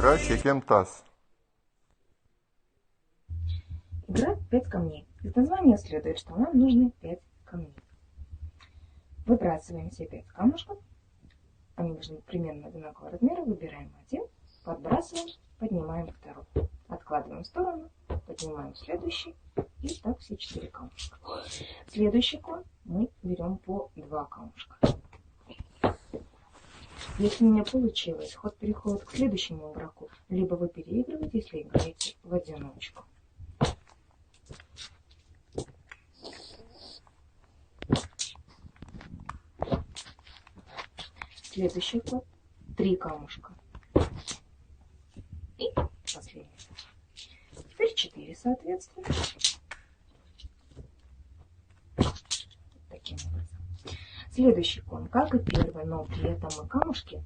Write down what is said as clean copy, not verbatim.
Игра «Щекем таз». Игра 5 камней. Из названия следует, что нам нужны 5 камней. Выбрасываем все 5 камушков. Они должны быть примерно одинакового размера. Выбираем один, подбрасываем, поднимаем второй. Откладываем в сторону, поднимаем следующий. И так все 4 камушка. Следующий кон мы берем по 2 камушка. Если не получилось, ход переходит к следующему игроку. Либо вы переигрываете, если играете в одиночку. Следующий ход 3 камушка. И последний. Теперь 4, соответственно. Таким образом. Следующий кон, как и первый, но при этом мы камушки